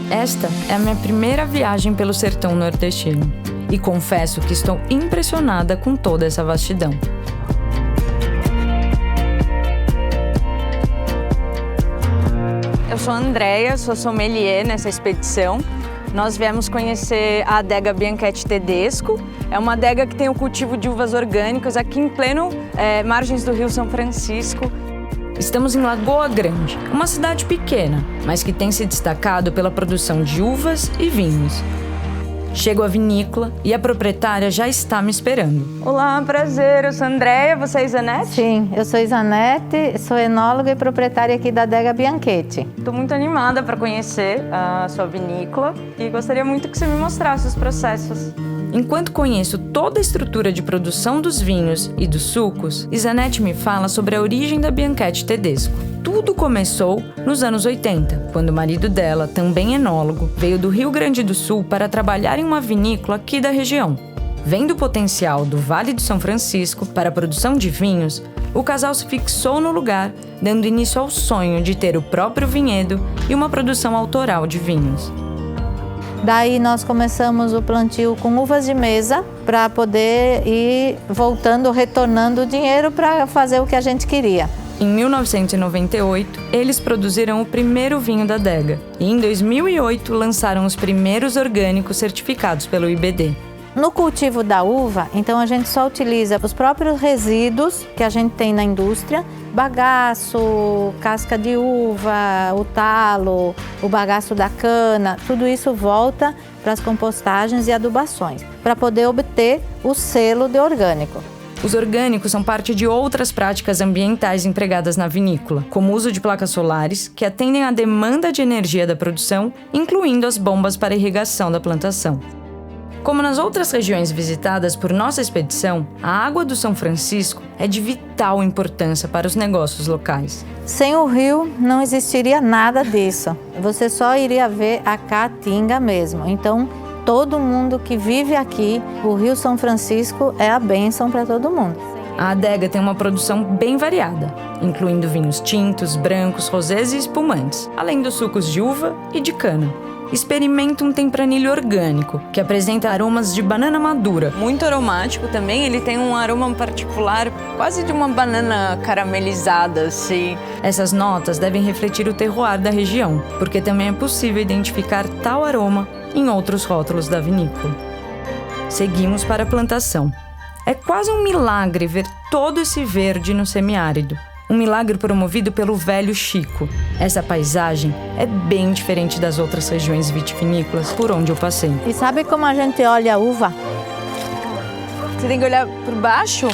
Esta é a minha primeira viagem pelo sertão nordestino e confesso que estou impressionada com toda essa vastidão. Eu sou a Andrea, sou sommelier nessa expedição. Nós viemos conhecer a adega Bianchetti Tedesco. É uma adega que tem o cultivo de uvas orgânicas aqui em pleno margens do Rio São Francisco. Estamos em Lagoa Grande, uma cidade pequena, mas que tem se destacado pela produção de uvas e vinhos. Chego à vinícola e a proprietária já está me esperando. Olá, prazer. Eu sou a Andrea, você é Isanete? Sim, eu sou Isanete, sou enóloga e proprietária aqui da adega Bianchetti. Estou muito animada para conhecer a sua vinícola e gostaria muito que você me mostrasse os processos. Enquanto conheço toda a estrutura de produção dos vinhos e dos sucos, Isanete me fala sobre a origem da Bianchetti Tedesco. Tudo começou nos anos 80, quando o marido dela, também enólogo, veio do Rio Grande do Sul para trabalhar em uma vinícola aqui da região. Vendo o potencial do Vale do São Francisco para a produção de vinhos, o casal se fixou no lugar, dando início ao sonho de ter o próprio vinhedo e uma produção autoral de vinhos. Daí nós começamos o plantio com uvas de mesa para poder ir voltando, retornando o dinheiro para fazer o que a gente queria. Em 1998, eles produziram o primeiro vinho da adega e em 2008 lançaram os primeiros orgânicos certificados pelo IBD. No cultivo da uva, então a gente só utiliza os próprios resíduos que a gente tem na indústria, bagaço, casca de uva, o talo, o bagaço da cana, tudo isso volta para as compostagens e adubações, para poder obter o selo de orgânico. Os orgânicos são parte de outras práticas ambientais empregadas na vinícola, como o uso de placas solares, que atendem à demanda de energia da produção, incluindo as bombas para irrigação da plantação. Como nas outras regiões visitadas por nossa expedição, a água do São Francisco é de vital importância para os negócios locais. Sem o rio não existiria nada disso. Você só iria ver a caatinga mesmo. Então, todo mundo que vive aqui, o Rio São Francisco é a bênção para todo mundo. A adega tem uma produção bem variada, incluindo vinhos tintos, brancos, rosés e espumantes, além dos sucos de uva e de cana. Experimenta um tempranilho orgânico, que apresenta aromas de banana madura. Muito aromático também, ele tem um aroma particular, quase de uma banana caramelizada, assim. Essas notas devem refletir o terroir da região, porque também é possível identificar tal aroma em outros rótulos da vinícola. Seguimos para a plantação. É quase um milagre ver todo esse verde no semiárido. Um milagre promovido pelo velho Chico. Essa paisagem é bem diferente das outras regiões vitivinícolas por onde eu passei. E sabe como a gente olha a uva? Você tem que olhar por baixo?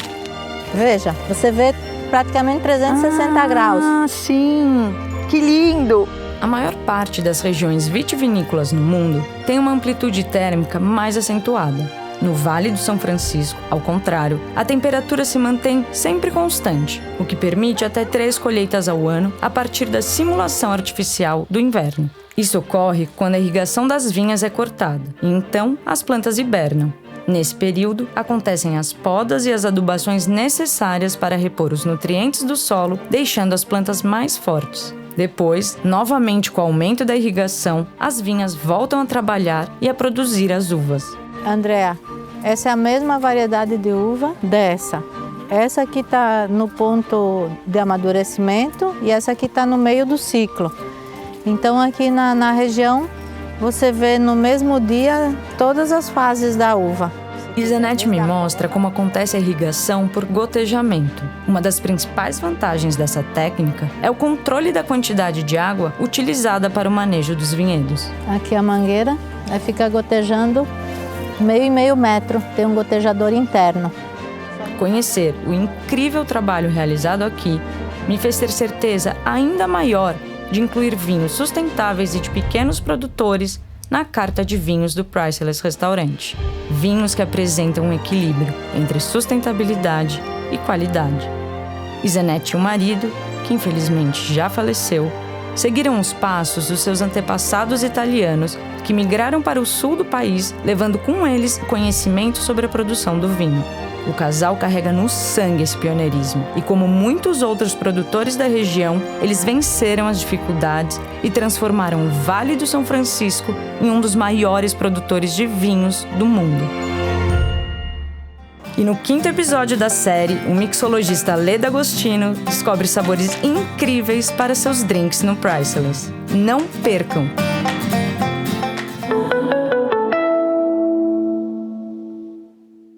Veja, você vê praticamente 360 graus. Ah, sim! Que lindo! A maior parte das regiões vitivinícolas no mundo tem uma amplitude térmica mais acentuada. No Vale do São Francisco, ao contrário, a temperatura se mantém sempre constante, o que permite até 3 colheitas ao ano a partir da simulação artificial do inverno. Isso ocorre quando a irrigação das vinhas é cortada, e então as plantas hibernam. Nesse período, acontecem as podas e as adubações necessárias para repor os nutrientes do solo, deixando as plantas mais fortes. Depois, novamente com o aumento da irrigação, as vinhas voltam a trabalhar e a produzir as uvas. Andrea, essa é a mesma variedade de uva dessa. Essa aqui está no ponto de amadurecimento e essa aqui está no meio do ciclo. Então aqui na região você vê no mesmo dia todas as fases da uva. Isanete me mostra como acontece a irrigação por gotejamento. Uma das principais vantagens dessa técnica é o controle da quantidade de água utilizada para o manejo dos vinhedos. Aqui a mangueira, aí fica gotejando meio metro, tem um gotejador interno. Conhecer o incrível trabalho realizado aqui me fez ter certeza ainda maior de incluir vinhos sustentáveis e de pequenos produtores na carta de vinhos do Priceless Restaurante. Vinhos que apresentam um equilíbrio entre sustentabilidade e qualidade. Isanete e o marido, que infelizmente já faleceu, seguiram os passos dos seus antepassados italianos, que migraram para o sul do país, levando com eles conhecimento sobre a produção do vinho. O casal carrega no sangue esse pioneirismo e, como muitos outros produtores da região, eles venceram as dificuldades e transformaram o Vale do São Francisco em um dos maiores produtores de vinhos do mundo. E no 5º episódio da série, o mixologista Lê D'Agostino descobre sabores incríveis para seus drinks no Priceless. Não percam!